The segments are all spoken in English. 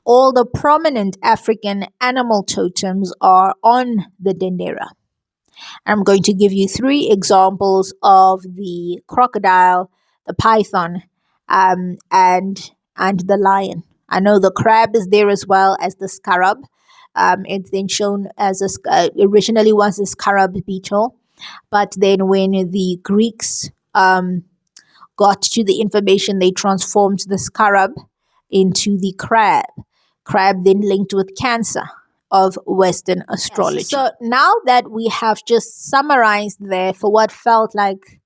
all the prominent African animal totems are on the Dendera. I'm going to give you 3 examples of the crocodile, the python, and the lion. I know the crab is there as well as the scarab. It's then shown as originally was a scarab beetle, but then when the Greeks got to the information, they transformed the scarab into the crab. Crab then linked with Cancer of Western astrology. Yes. So now that we have just summarized there for what felt like,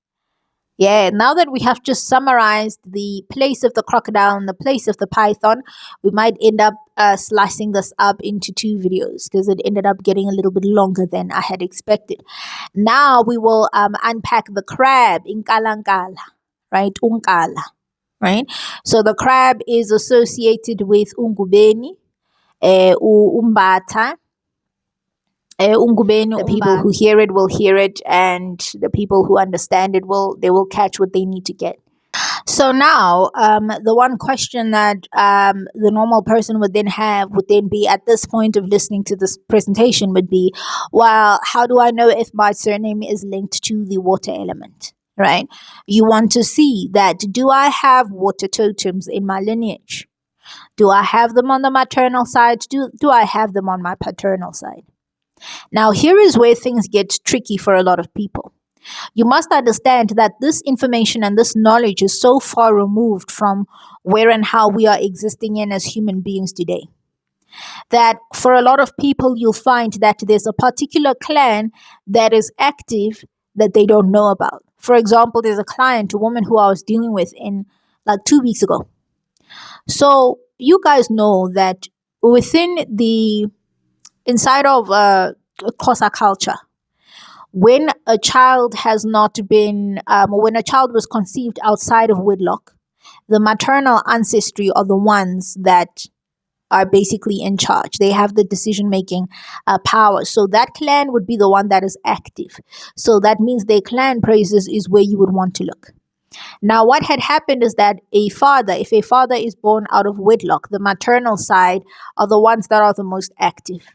now that we have just summarized the place of the crocodile and the place of the python, we might end up slicing this up into 2 videos because it ended up getting a little bit longer than I had expected. Now we will unpack the crab, Nkala, right? Nkala, right? So the crab is associated with Ngubeni, Umbata. Ngubeni, the people who hear it will hear it, and the people who understand it will catch what they need to get. So now, the one question that the normal person would then be at this point of listening to this presentation would be, well, how do I know if my surname is linked to the water element, right? You want to see that, do I have water totems in my lineage? Do I have them on the maternal side? Do I have them on my paternal side? Now, here is where things get tricky for a lot of people. You must understand that this information and this knowledge is so far removed from where and how we are existing in as human beings today, that for a lot of people, you'll find that there's a particular clan that is active that they don't know about. For example, there's a woman who I was dealing with in like 2 weeks ago. So you guys know that inside of Xhosa culture, when a child when a child was conceived outside of wedlock, the maternal ancestry are the ones that are basically in charge. They have the decision-making power. So that clan would be the one that is active. So that means their clan praises is where you would want to look. Now, what had happened is that if a father is born out of wedlock, the maternal side are the ones that are the most active.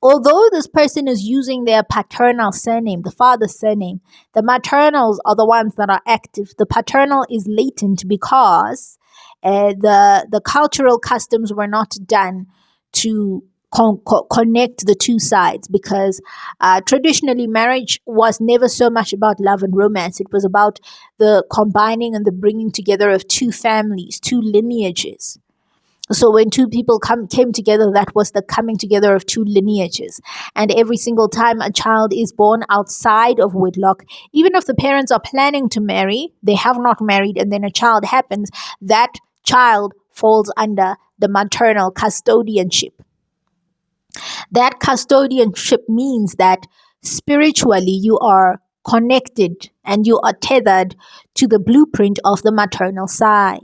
Although this person is using their paternal surname, the father's surname, the maternals are the ones that are active. The paternal is latent because the cultural customs were not done to connect the 2 sides, because traditionally marriage was never so much about love and romance. It was about the combining and the bringing together of 2 families, 2 lineages. So when 2 people came together, that was the coming together of 2 lineages. And every single time a child is born outside of wedlock, even if the parents are planning to marry, they have not married, and then a child happens, that child falls under the maternal custodianship. That custodianship means that spiritually you are connected and you are tethered to the blueprint of the maternal side.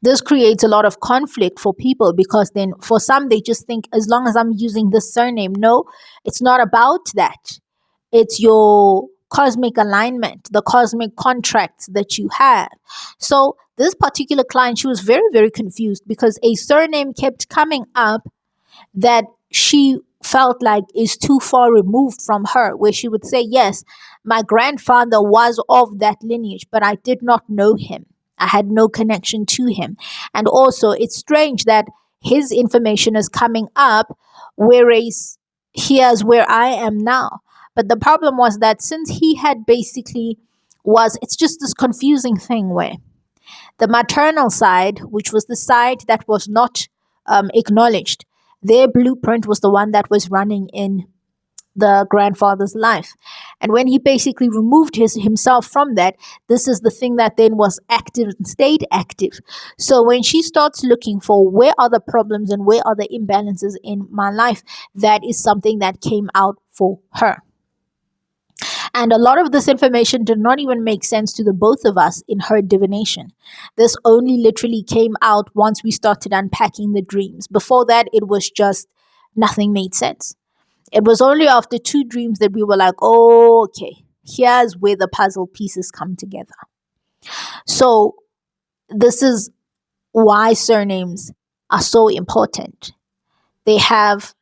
This creates a lot of conflict for people, because then for some, they just think, as long as I'm using this surname. No, it's not about that. It's your cosmic alignment, the cosmic contracts that you have. So this particular client, she was very, very confused, because a surname kept coming up that she felt like is too far removed from her, where she would say, yes, my grandfather was of that lineage, but I did not know him. I had no connection to him. And also, it's strange that his information is coming up, whereas here's where I am now. But the problem was that since he had it's just this confusing thing where the maternal side, which was the side that was not acknowledged, their blueprint was the one that was running in the grandfather's life. And when he basically removed himself from that, this is the thing that then was active and stayed active. So when she starts looking for where are the problems and where are the imbalances in my life, that is something that came out for her. And a lot of this information did not even make sense to the both of us in her divination. This only literally came out once we started unpacking the dreams. Before that, it was just nothing made sense. It was only after 2 dreams that we were like, oh, okay, here's where the puzzle pieces come together. So this is why surnames are so important. They have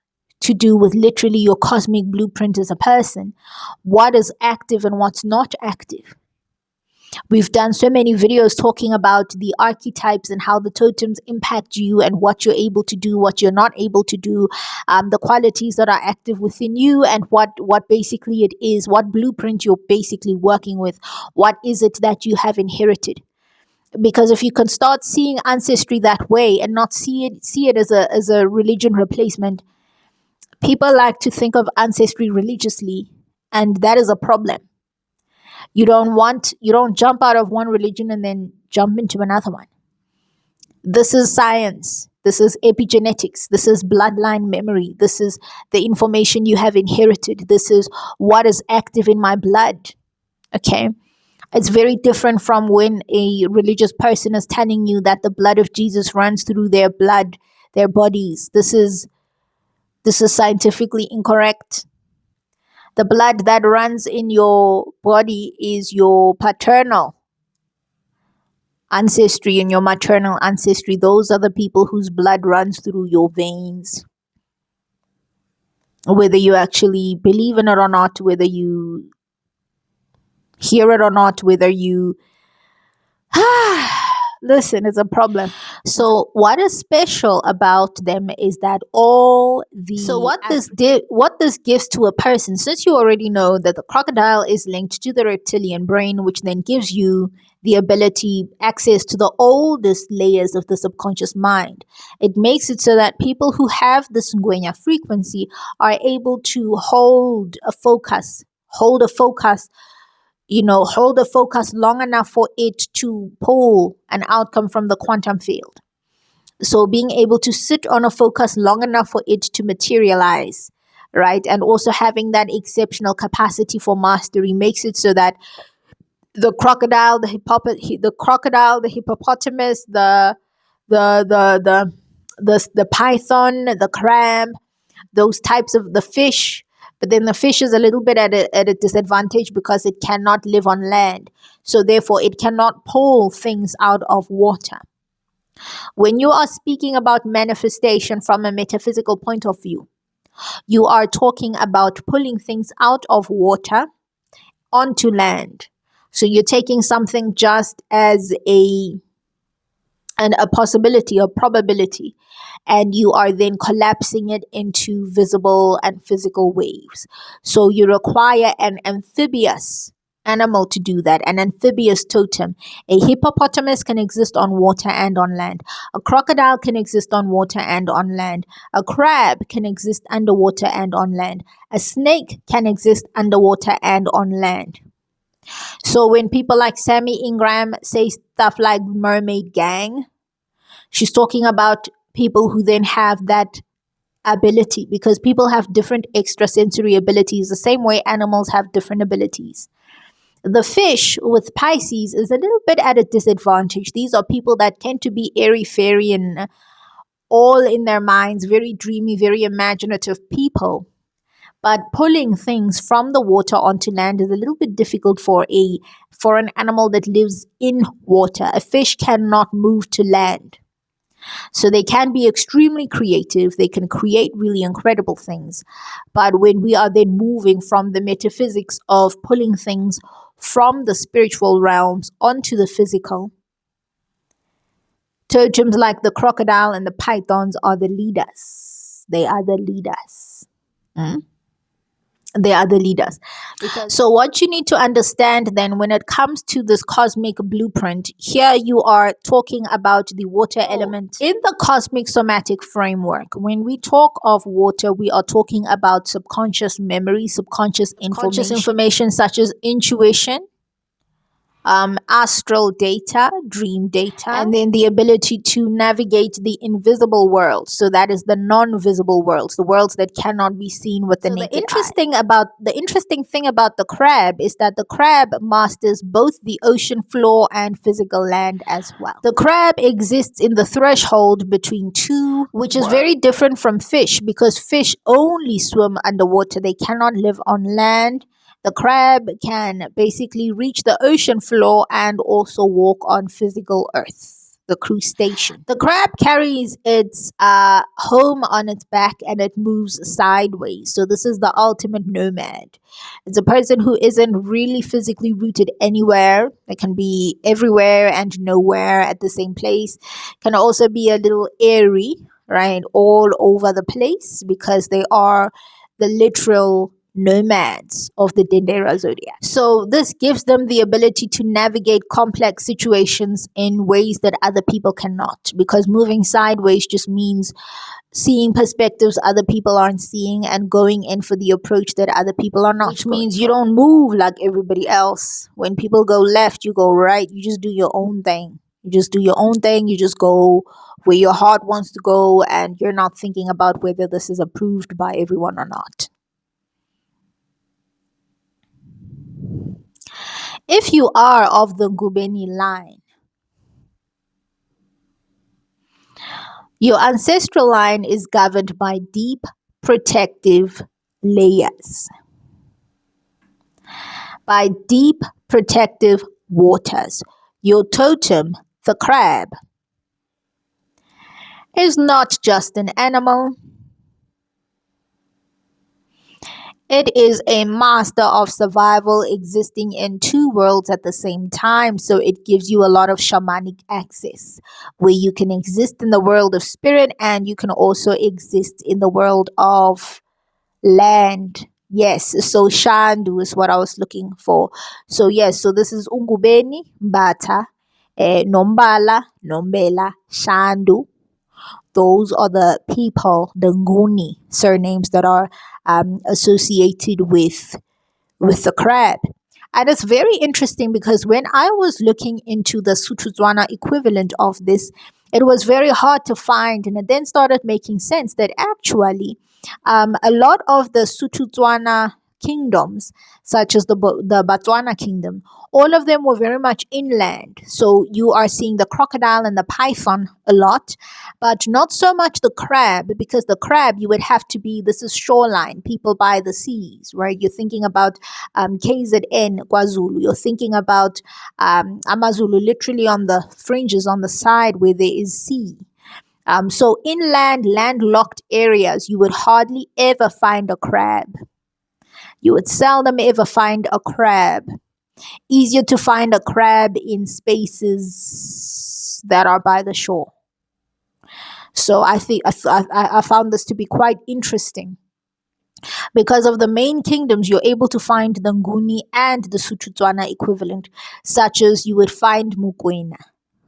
to do with literally your cosmic blueprint as a person. What is active and what's not active. We've done so many videos talking about the archetypes and how the totems impact you and what you're able to do, what you're not able to do, the qualities that are active within you, and what basically it is, what blueprint you're basically working with, what is it that you have inherited. Because if you can start seeing ancestry that way and not see it as a religion replacement, people like to think of ancestry religiously, and that is a problem. You don't jump out of one religion and then jump into another one. This is science. This is epigenetics. This is bloodline memory. This is the information you have inherited. This is what is active in my blood. Okay? It's very different from when a religious person is telling you that the blood of Jesus runs through their blood, their bodies. This is scientifically incorrect. The blood that runs in your body is your paternal ancestry and your maternal ancestry. Those are the people whose blood runs through your veins. Whether you actually believe in it or not, whether you hear it or not, whether you listen, it's a problem. So what is special about them is that all the what this gives to a person, since you already know that the crocodile is linked to the reptilian brain, which then gives you the ability, access to the oldest layers of the subconscious mind. It makes it so that people who have this Ngwenya frequency are able to hold a focus long enough for it to pull an outcome from the quantum field. So being able to sit on a focus long enough for it to materialize, right? And also having that exceptional capacity for mastery makes it so that the crocodile, the hippopotamus, the python, the crab, those types of the fish. But then the fish is a little bit at a disadvantage because it cannot live on land. So therefore, it cannot pull things out of water. When you are speaking about manifestation from a metaphysical point of view, you are talking about pulling things out of water onto land. So you're taking something just as a possibility or probability, and you are then collapsing it into visible and physical waves. So you require an amphibious animal to do that, an amphibious totem. A hippopotamus can exist on water and on land. A crocodile can exist on water and on land. A crab can exist underwater and on land. A snake can exist underwater and on land. So when people like Sammy Ingram say stuff like mermaid gang, she's talking about people who then have that ability, because people have different extrasensory abilities the same way animals have different abilities. The fish with Pisces is a little bit at a disadvantage. These are people that tend to be airy-fairy and all in their minds, very dreamy, very imaginative people. But pulling things from the water onto land is a little bit difficult for an animal that lives in water. A fish cannot move to land. So they can be extremely creative. They can create really incredible things. But when we are then moving from the metaphysics of pulling things from the spiritual realms onto the physical, totems like the crocodile and the pythons are the leaders. They are the leaders. They are the leaders. So what you need to understand then when it comes to this cosmic blueprint, here you are talking about the water element. In the cosmic somatic framework, when we talk of water, we are talking about subconscious memory, subconscious information such as intuition, astral data, dream data, and then the ability to navigate the invisible world. So that is the non-visible worlds, the worlds that cannot be seen with the naked eye. The interesting thing about the crab is that the crab masters both the ocean floor and physical land as well. The crab exists in the threshold between two, which is very different from fish, because fish only swim underwater. They cannot live on land. The crab can basically reach the ocean floor and also walk on physical earth. the cruise station. The crab carries its home on its back and it moves sideways. So this is the ultimate nomad. It's a person who isn't really physically rooted anywhere. They can be everywhere and nowhere at the same place. Can also be a little airy, right, all over the place because they are the literal nomads of the Dendera Zodiac. So this gives them the ability to navigate complex situations in ways that other people cannot, because moving sideways just means seeing perspectives other people aren't seeing and going in for the approach that other people are not, which means you don't move like everybody else. When people go left, you go right. You just do your own thing. You just do your own thing. You just go where your heart wants to go, and you're not thinking about whether this is approved by everyone or not. If you are of the Ngubeni line, your ancestral line is governed by deep protective layers, by deep protective waters. Your totem, the crab, is not just an animal. It is a master of survival existing in two worlds at the same time. So it gives you a lot of shamanic access where you can exist in the world of spirit and you can also exist in the world of land. Yes, so Shandu is what I was looking for. So yes, so this is Ngubeni, Bata, Nombala, Nombela, Shandu. Those are the people, the Nguni surnames that are associated with the crab. And it's very interesting because when I was looking into the Sotho-Tswana equivalent of this, it was very hard to find, and it then started making sense that actually a lot of the Sotho-Tswana kingdoms, such as the Botswana kingdom, all of them were very much inland. So you are seeing the crocodile and the python a lot, but not so much the crab, because the crab you would have to be, this is shoreline, people by the seas, right? You're thinking about KZN, KwaZulu. You're thinking about Amazulu, literally on the fringes, on the side where there is sea. So inland, landlocked areas, you would hardly ever find a crab. You would seldom ever find a crab. Easier to find a crab in spaces that are by the shore. So I think I found this to be quite interesting. Because of the main kingdoms, you're able to find the Nguni and the Sotho-Tswana equivalent, such as you would find Mokoena,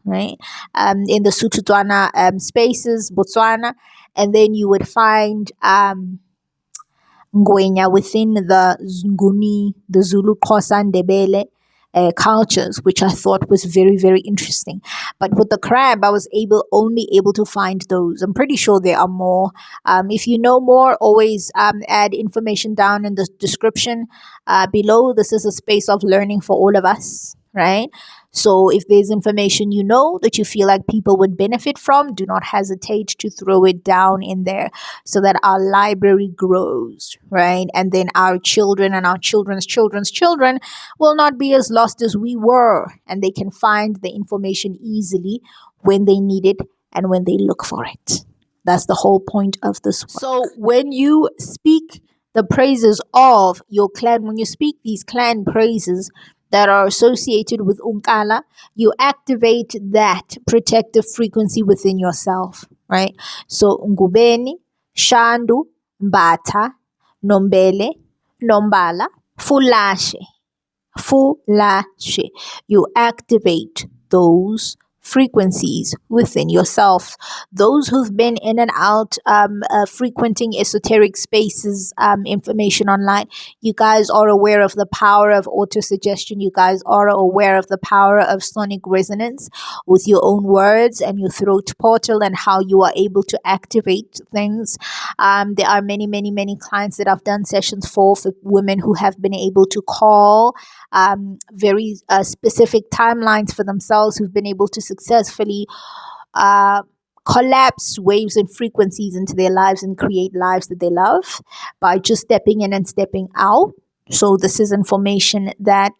right? In the Sotho-Tswana spaces, Botswana, and then you would find Ngwenya within the Nguni, the Zulu, Xhosa, Ndebele cultures, which I thought was very, very interesting. But with the crab, I was only able to find those. I'm pretty sure there are more. If you know more, always add information down in the description below. This is a space of learning for all of us, right? So if there's information you know that you feel like people would benefit from, do not hesitate to throw it down in there so that our library grows, right? And then our children and our children's children's children will not be as lost as we were, and they can find the information easily when they need it and when they look for it. That's the whole point of this work. So when you speak the praises of your clan, when you speak these clan praises that are associated with Nkala, you activate that protective frequency within yourself, right? So Ngubeni, Shandu, Mbata, Nombele, Nombala, Fulashe. You activate those frequencies within yourself. Those who've been in and out frequenting esoteric spaces, information online, you guys are aware of the power of autosuggestion. You guys are aware of the power of sonic resonance with your own words and your throat portal and how you are able to activate things. There are many clients that I've done sessions for women who have been able to call very specific timelines for themselves, who've been able to successfully collapse waves and frequencies into their lives and create lives that they love by just stepping in and stepping out. So this is information that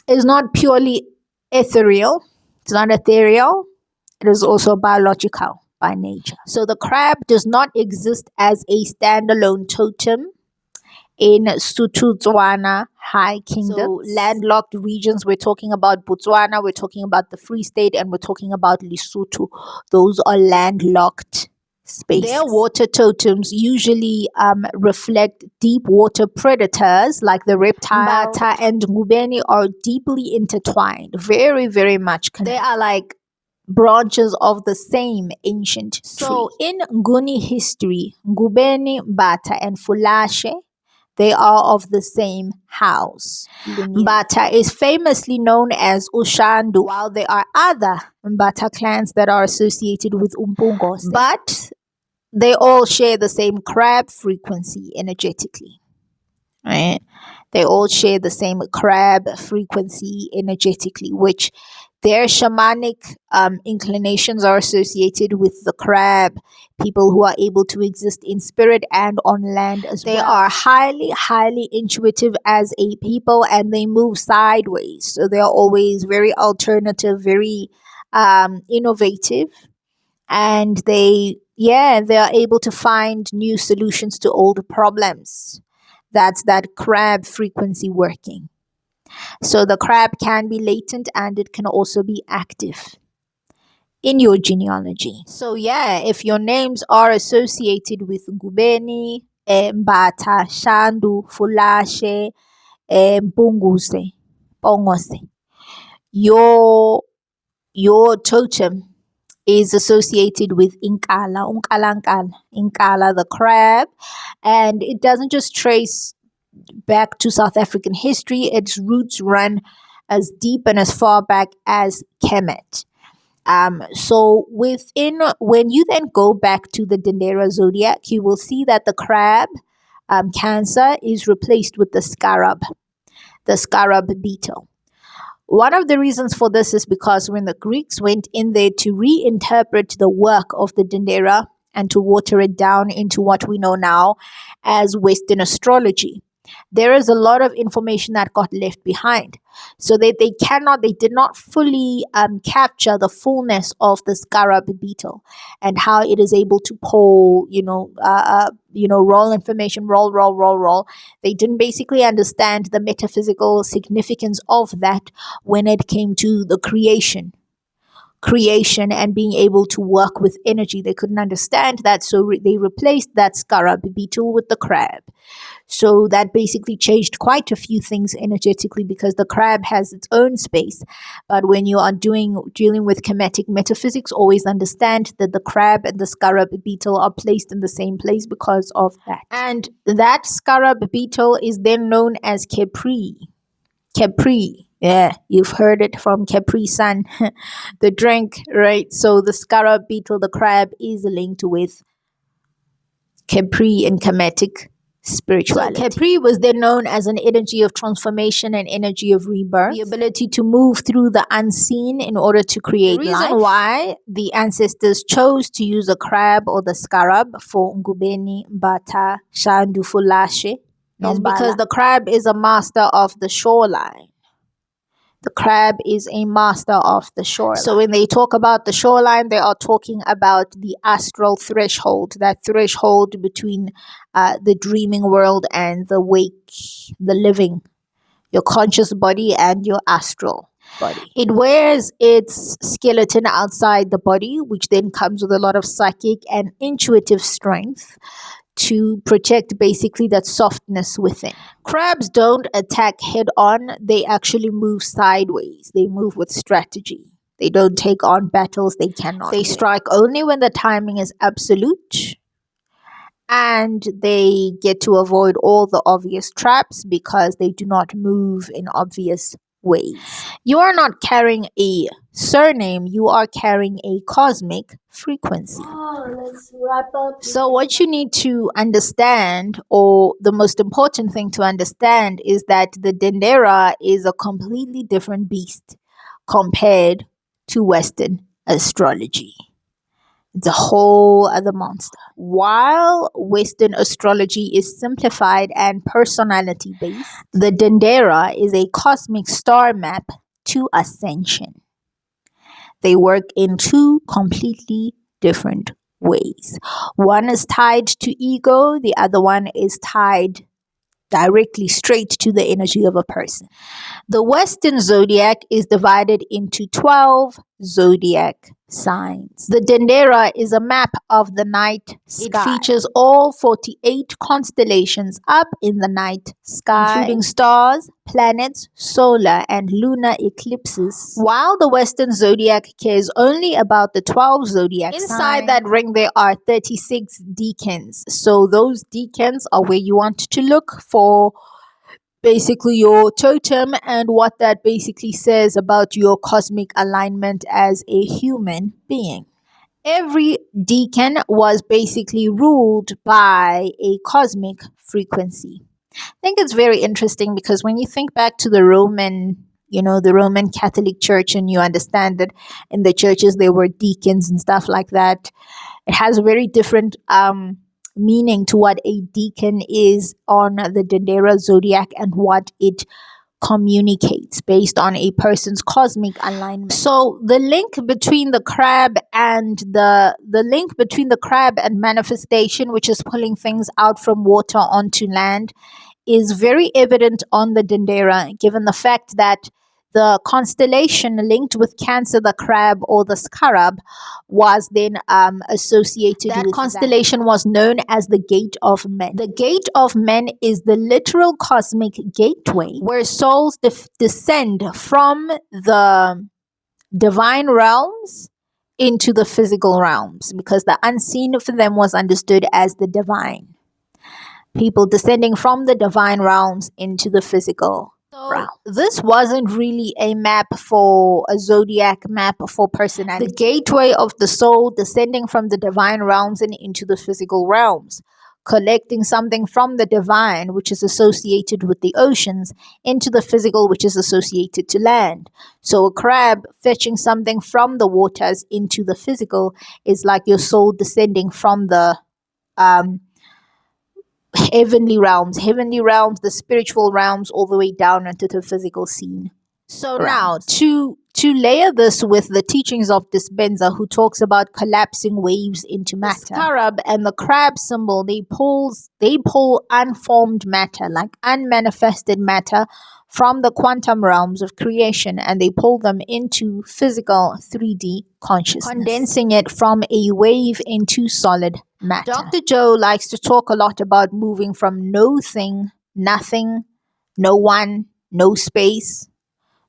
is not purely ethereal. It's not ethereal. It is also biological by nature. So the crab does not exist as a standalone totem in Botswana High Kingdom. So landlocked regions, we're talking about Botswana, we're talking about the Free State, and we're talking about Lesotho. Those are landlocked spaces. Their water totems usually reflect deep water predators like the reptile. Mbata and Ngubeni are deeply intertwined, very, very much connected. They are like branches of the same ancient tree. So in Nguni history, Ngubeni, Mbata, and Fulashe, they are of the same house. Mbata is famously known as Shandu, while there are other Mbata clans that are associated with Umpungose. But they all share the same crab frequency energetically. Right? They all share the same crab frequency energetically, which their shamanic inclinations are associated with the crab, people who are able to exist in spirit and on land as well. They are highly, highly intuitive as a people, and they move sideways. So they are always very alternative, very innovative, and they are able to find new solutions to old problems. That's that crab frequency working. So the crab can be latent and it can also be active in your genealogy. So yeah, if your names are associated with Ngubeni, Mbata, Shandu, Fulashe, Pongose, your totem is associated with Nkala, Nkala the crab, and it doesn't just trace back to South African history. Its roots run as deep and as far back as Kemet. So when you then go back to the Dendera Zodiac, you will see that the crab cancer is replaced with the Scarab Beetle. One of the reasons for this is because when the Greeks went in there to reinterpret the work of the Dendera and to water it down into what we know now as Western astrology, there is a lot of information that got left behind. So they did not fully capture the fullness of the Scarab Beetle and how it is able to pull, roll information, roll. They didn't basically understand the metaphysical significance of that when it came to the creation and being able to work with energy. They couldn't understand that, so they replaced that Scarab Beetle with the crab. So that basically changed quite a few things energetically, because the crab has its own space. But when you are dealing with Kemetic metaphysics, always understand that the crab and the Scarab Beetle are placed in the same place because of that. And that Scarab Beetle is then known as Khepri. Yeah, you've heard it from Khepri Sun, the drink, right? So the Scarab Beetle, the crab, is linked with Khepri and Kemetic spirituality. So Khepri was then known as an energy of transformation and energy of rebirth, the ability to move through the unseen in order to create life. The reason why the ancestors chose to use a crab or the scarab for Ngubeni, Mbata, Shandu, Fulashe is because the crab is a master of the shoreline. The crab is a master of the shoreline. So when they talk about the shoreline, they are talking about the astral threshold, that threshold between the dreaming world and the wake, the living, your conscious body and your astral body. It wears its skeleton outside the body, which then comes with a lot of psychic and intuitive strength to protect basically that softness within. Crabs don't attack head on, they actually move sideways. They move with strategy. They don't take on battles they cannot. They strike only when the timing is absolute, and they get to avoid all the obvious traps because they do not move in obvious ways. You are not carrying a surname, you are carrying a cosmic frequency. Let's wrap up. So what you need to understand, or the most important thing to understand, is that the Dendera is a completely different beast compared to Western astrology. It's a whole other monster. While Western astrology is simplified and personality based, the Dendera is a cosmic star map to ascension. they work in two completely different ways. One is tied to ego, the other one is tied directly straight to the energy of a person. The Western zodiac is divided into 12 zodiac signs. The Dendera is a map of the night sky. It features all 48 constellations up in the night sky, including stars, planets, solar and lunar eclipses. While the Western zodiac cares only about the 12 zodiac signs, inside that ring there are 36 decans. So those decans are where you want to look for basically your totem and what that basically says about your cosmic alignment as a human being. Every decan was basically ruled by a cosmic frequency. I think it's very interesting because when you think back to the Roman, the Roman Catholic Church, and you understand that in the churches there were deacons and stuff like that, it has a very different meaning to what a decan is on the Dendera Zodiac and what it communicates based on a person's cosmic alignment. So the link between the crab and manifestation, which is pulling things out from water onto land, is very evident on the Dendera, given the fact that the constellation linked with Cancer, the crab, or the Scarab, was then associated with that constellation was known as the Gate of Men. The Gate of Men is the literal cosmic gateway where souls descend from the divine realms into the physical realms, because the unseen for them was understood as the divine. People descending from the divine realms into the physical. So this wasn't really a zodiac map for personality. The gateway of the soul descending from the divine realms and into the physical realms, collecting something from the divine, which is associated with the oceans, into the physical, which is associated to land. So a crab fetching something from the waters into the physical is like your soul descending from the heavenly realms, the spiritual realms, all the way down into the physical scene. So now to layer this with the teachings of Dispenza, who talks about collapsing waves into matter. The scarab and the crab symbol, they pull unformed matter, like unmanifested matter, from the quantum realms of creation, and they pull them into physical 3D consciousness, condensing it from a wave into solid matter. Dr. Joe likes to talk a lot about moving from no thing, nothing, no one, no space,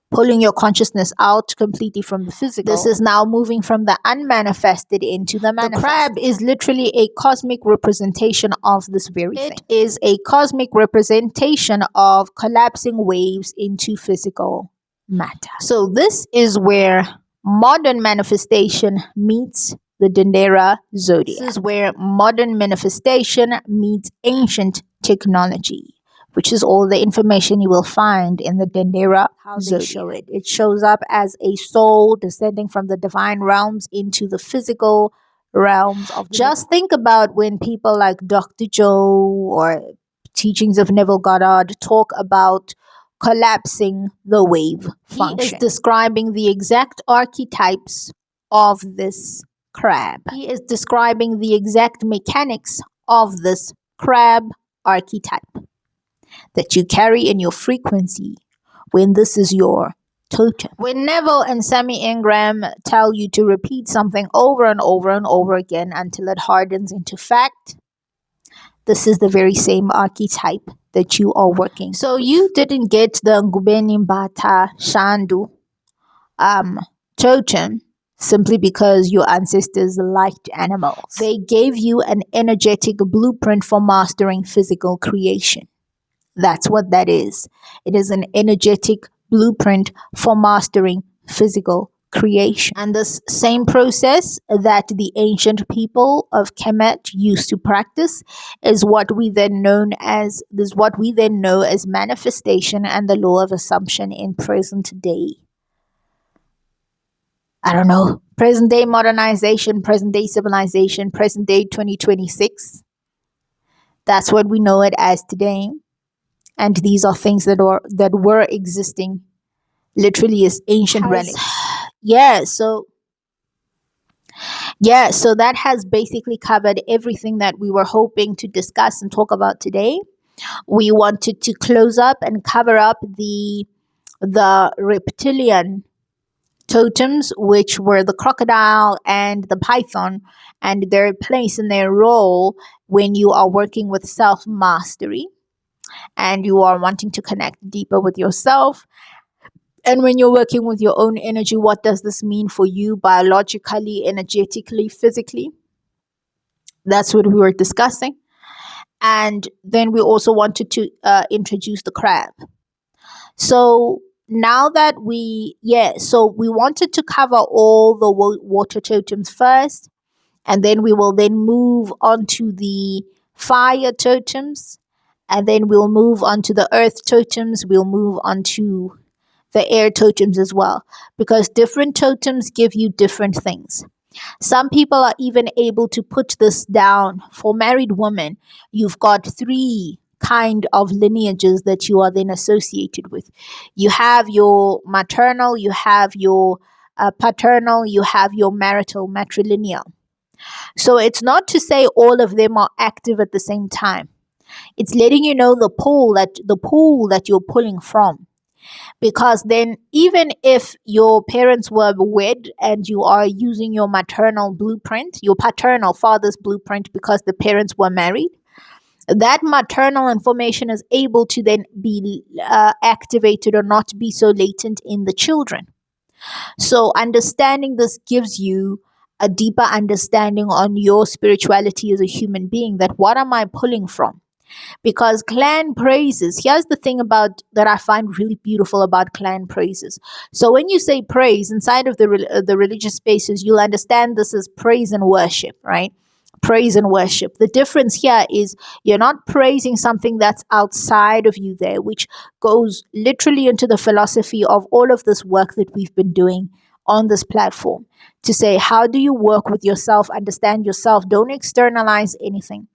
pulling your consciousness out completely from the physical. This is now moving from the unmanifested into the manifest. The crab is literally a cosmic representation of this very thing. It is a cosmic representation of collapsing waves into physical matter. So this is where modern manifestation meets the Dendera Zodiac. This is where modern manifestation meets ancient technology, which is all the information you will find in the Dendera Zodiac. It shows up as a soul descending from the divine realms into the physical realms of just think about when people like Dr. Joe or teachings of Neville Goddard talk about collapsing the wave function. He is describing the exact archetypes of this crab. He is describing the exact mechanics of this crab archetype that you carry in your frequency when this is your totem. When Neville and Sammy Ingram tell you to repeat something over and over and over again until it hardens into fact, this is the very same archetype that you are working. So you didn't get the Ngubeni Mbata Shandu totem simply because your ancestors liked animals. They gave you an energetic blueprint for mastering physical creation. That's what that is. It is an energetic blueprint for mastering physical creation. And this same process that the ancient people of Kemet used to practice is what we then know as manifestation and the law of assumption in present day. I don't know, present day modernization, present day civilization, present day 2026. That's what we know it as today. And these are things that were existing literally as ancient relics. Yeah, so Yeah, so that has basically covered everything that we were hoping to discuss and talk about today. We wanted to close up and cover up the reptilian totems, which were the crocodile and the python, and their place and their role when you are working with self mastery and you are wanting to connect deeper with yourself. And when you're working with your own energy, what does this mean for you biologically, energetically, physically? That's what we were discussing. And then we also wanted to introduce the crab. So now that so we wanted to cover all the water totems first, and then we will then move on to the fire totems, and then we'll move on to the earth totems, we'll move on to the air totems as well, because different totems give you different things. Some people are even able to put this down. For married women, you've got three kind of lineages that you are then associated with. You have your maternal, you have your paternal, you have your marital, matrilineal. So it's not to say all of them are active at the same time. It's letting you know the pool that you're pulling from. Because then, even if your parents were wed and you are using your maternal blueprint, your paternal father's blueprint, because the parents were married, that maternal information is able to then be activated or not be so latent in the children. So, understanding this gives you a deeper understanding on your spirituality as a human being, that what am I pulling from? Because clan praises, here's the thing about that I find really beautiful about clan praises. So when you say praise inside of the religious spaces, you'll understand this is praise and worship, right? Praise and worship. The difference here is you're not praising something that's outside of you there, which goes literally into the philosophy of all of this work that we've been doing on this platform, to say, how do you work with yourself, understand yourself, don't externalize anything.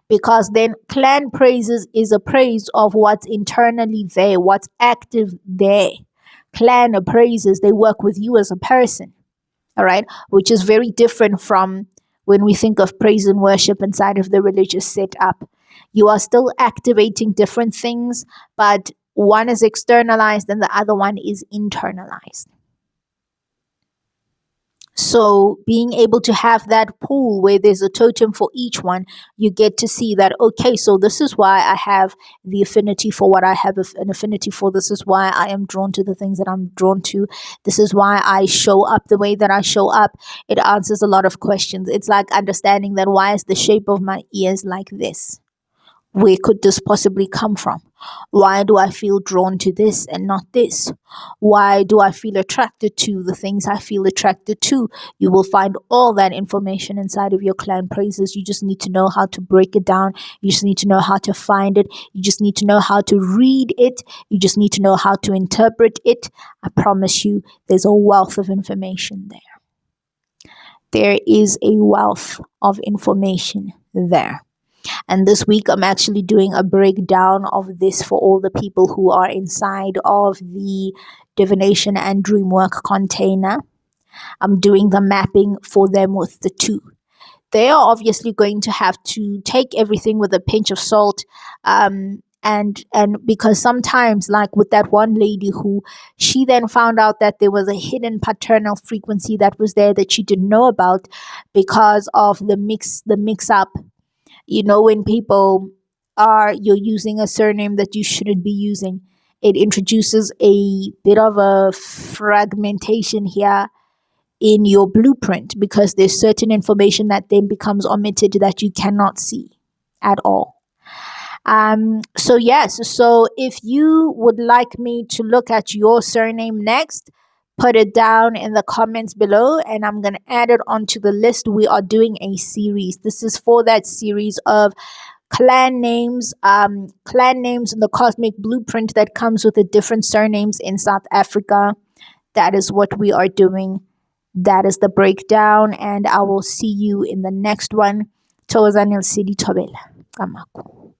Because then clan praises is a praise of what's internally there, what's active there. Clan praises, they work with you as a person, all right, which is very different from when we think of praise and worship inside of the religious setup. You are still activating different things, but one is externalized and the other one is internalized. So, being able to have that pool where there's a totem for each one, you get to see that, okay, so this is why I have the affinity for what I have an affinity for. This is why I am drawn to the things that I'm drawn to. This is why I show up the way that I show up. It answers a lot of questions. It's like understanding that, why is the shape of my ears like this? Where could this possibly come from? Why do I feel drawn to this and not this? Why do I feel attracted to the things I feel attracted to? You will find all that information inside of your clan praises. You just need to know how to break it down. You just need to know how to find it. You just need to know how to read it. You just need to know how to interpret it. I promise you, there's a wealth of information there. There is a wealth of information there. And this week, I'm actually doing a breakdown of this for all the people who are inside of the divination and dream work container. I'm doing the mapping for them with the two. They are obviously going to have to take everything with a pinch of salt. And because sometimes, like with that one lady who, she then found out that there was a hidden paternal frequency that was there that she didn't know about, because of the mix up. You know, when people you're using a surname that you shouldn't be using, it introduces a bit of a fragmentation here in your blueprint, because there's certain information that then becomes omitted that you cannot see at all. So yes, so if you would like me to look at your surname next, put it down in the comments below and I'm going to add it onto the list. We are doing a series. This is for that series of clan names in the cosmic blueprint that comes with the different surnames in South Africa. That is what we are doing. That is the breakdown, and I will see you in the next one. Thokozani City Tobela. Kamaku.